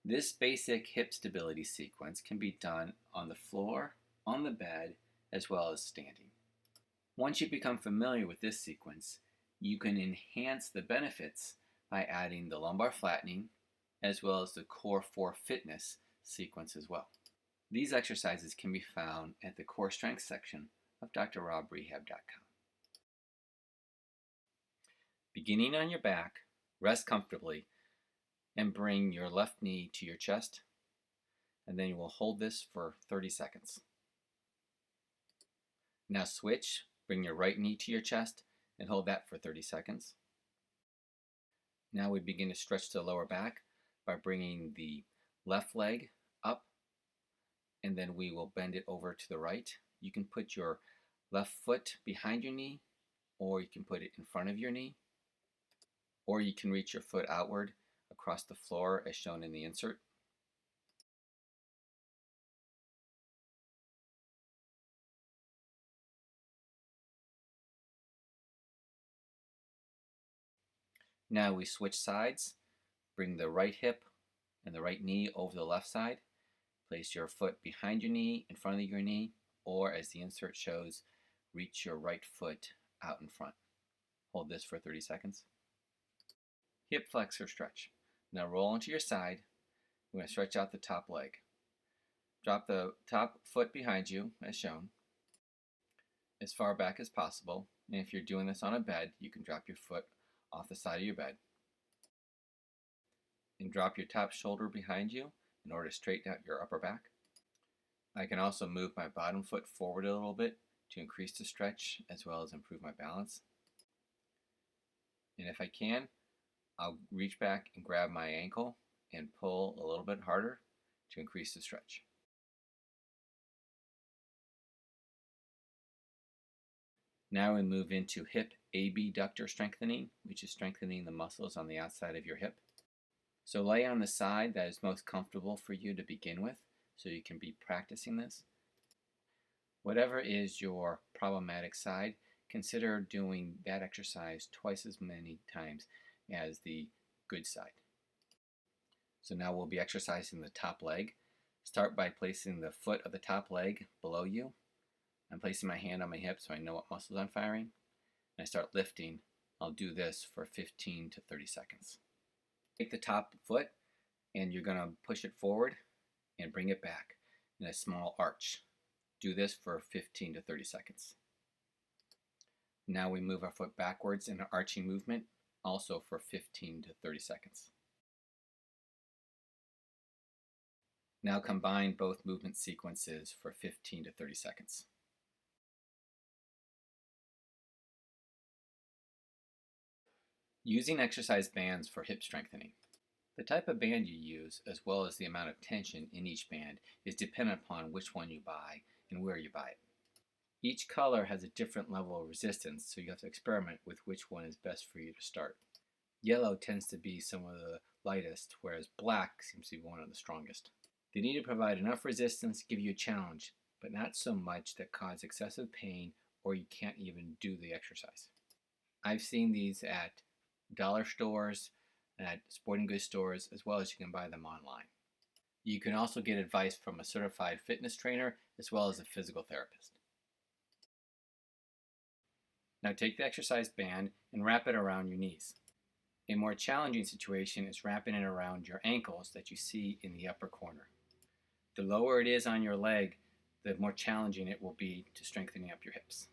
This basic hip stability sequence can be done on the floor, on the bed, as well as standing. Once you become familiar with this sequence, you can enhance the benefits by adding the lumbar flattening as well as the core 4 fitness sequence as well. These exercises can be found at the core strength section of drrobrehab.com. Beginning on your back, rest comfortably and bring your left knee to your chest, and then you will hold this for 30 seconds. Now switch, bring your right knee to your chest and hold that for 30 seconds. Now we begin to stretch the lower back by bringing the left leg up, and then we will bend it over to the right. You can put your left foot behind your knee, or you can put it in front of your knee, or you can reach your foot outward across the floor as shown in the insert. Now we switch sides. Bring the right hip and the right knee over the left side. Place your foot behind your knee, in front of your knee, or as the insert shows, reach your right foot out in front. Hold this for 30 seconds. Hip flexor stretch. Now roll onto your side. We're going to stretch out the top leg. Drop the top foot behind you, as shown, as far back as possible. And if you're doing this on a bed, you can drop your foot off the side of your bed. And drop your top shoulder behind you in order to straighten out your upper back. I can also move my bottom foot forward a little bit to increase the stretch as well as improve my balance. And if I can, I'll reach back and grab my ankle and pull a little bit harder to increase the stretch. Now we move into hip abductor strengthening, which is strengthening the muscles on the outside of your hip. So lay on the side that is most comfortable for you to begin with, so you can be practicing this. Whatever is your problematic side, consider doing that exercise twice as many times as the good side. So now we'll be exercising the top leg. Start by placing the foot of the top leg below you. I'm placing my hand on my hip so I know what muscles I'm firing. And I start lifting. I'll do this for 15 to 30 seconds. Take the top foot and you're going to push it forward and bring it back in a small arch. Do this for 15 to 30 seconds. Now we move our foot backwards in an arching movement, also for 15 to 30 seconds. Now combine both movement sequences for 15 to 30 seconds. Using exercise bands for hip strengthening. The type of band you use, as well as the amount of tension in each band, is dependent upon which one you buy and where you buy it. Each color has a different level of resistance, so you have to experiment with which one is best for you to start. Yellow tends to be some of the lightest, whereas black seems to be one of the strongest. They need to provide enough resistance to give you a challenge, but not so much that cause excessive pain or you can't even do the exercise. I've seen these at dollar stores, at sporting goods stores, as well as you can buy them online. You can also get advice from a certified fitness trainer as well as a physical therapist. Now take the exercise band and wrap it around your knees. A more challenging situation is wrapping it around your ankles that you see in the upper corner. The lower it is on your leg, the more challenging it will be to strengthening up your hips.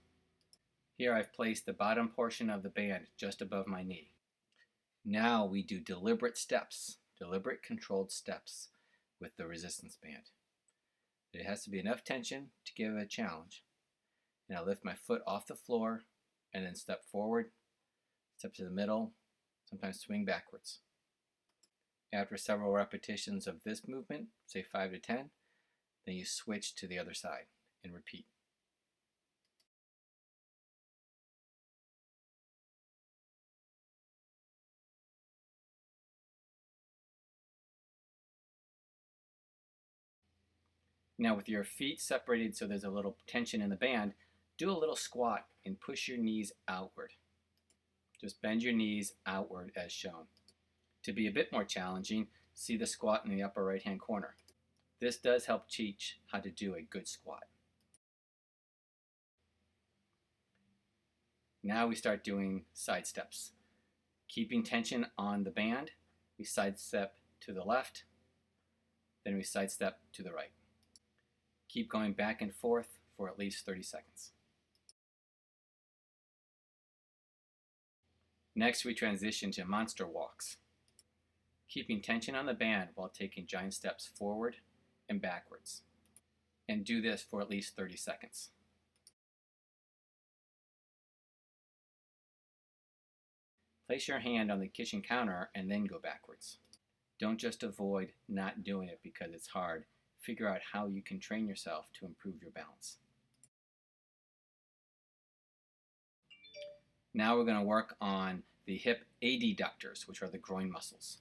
Here I've placed the bottom portion of the band just above my knee. Now we do deliberate steps, deliberate controlled steps with the resistance band. There has to be enough tension to give it a challenge. And I lift my foot off the floor and then step forward, step to the middle, sometimes swing backwards. After several repetitions of this movement, say 5 to 10, then you switch to the other side and repeat. Now with your feet separated so there's a little tension in the band, do a little squat and push your knees outward. Just bend your knees outward as shown. To be a bit more challenging, See the squat in the upper right hand corner. This does help teach how to do a good squat. Now we start doing side steps. Keeping tension on the band, we sidestep to the left, then we sidestep to the right. Keep going back and forth for at least 30 seconds. Next, we transition to monster walks. Keeping tension on the band while taking giant steps forward and backwards. And do this for at least 30 seconds. Place your hand on the kitchen counter and then go backwards. Don't just avoid not doing it because it's hard. Figure out how you can train yourself to improve your balance. Now we're going to work on the hip adductors, which are the groin muscles.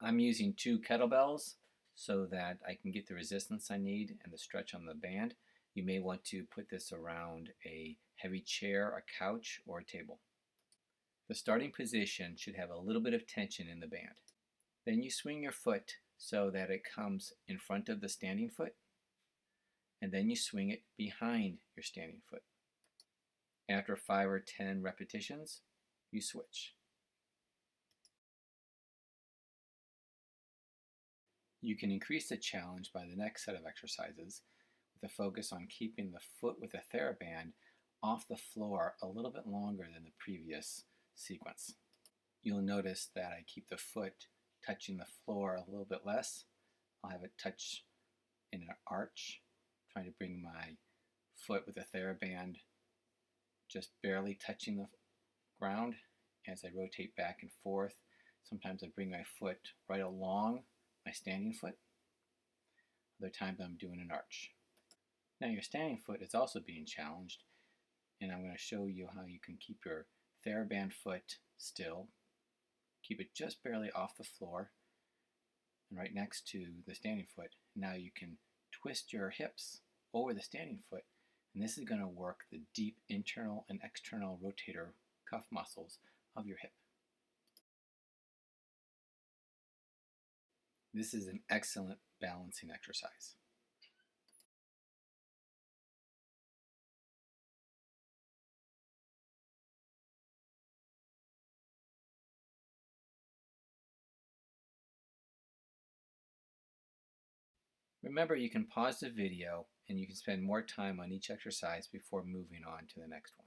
I'm using 2 kettlebells so that I can get the resistance I need and the stretch on the band. You may want to put this around a heavy chair, a couch, or a table. The starting position should have a little bit of tension in the band. Then you swing your foot so that it comes in front of the standing foot, and then you swing it behind your standing foot. After 5 or 10 repetitions, you switch. You can increase the challenge by the next set of exercises with a focus on keeping the foot with a TheraBand off the floor a little bit longer than the previous sequence. You'll notice that I keep the foot touching the floor a little bit less. I'll have it touch in an arch, trying to bring my foot with a TheraBand just barely touching the ground as I rotate back and forth. Sometimes I bring my foot right along my standing foot. Other times I'm doing an arch. Now your standing foot is also being challenged, and I'm going to show you how you can keep your TheraBand foot still. Keep it just barely off the floor and right next to the standing foot. Now you can twist your hips over the standing foot, and this is going to work the deep internal and external rotator cuff muscles of your hip. This is an excellent balancing exercise. Remember, you can pause the video and you can spend more time on each exercise before moving on to the next one.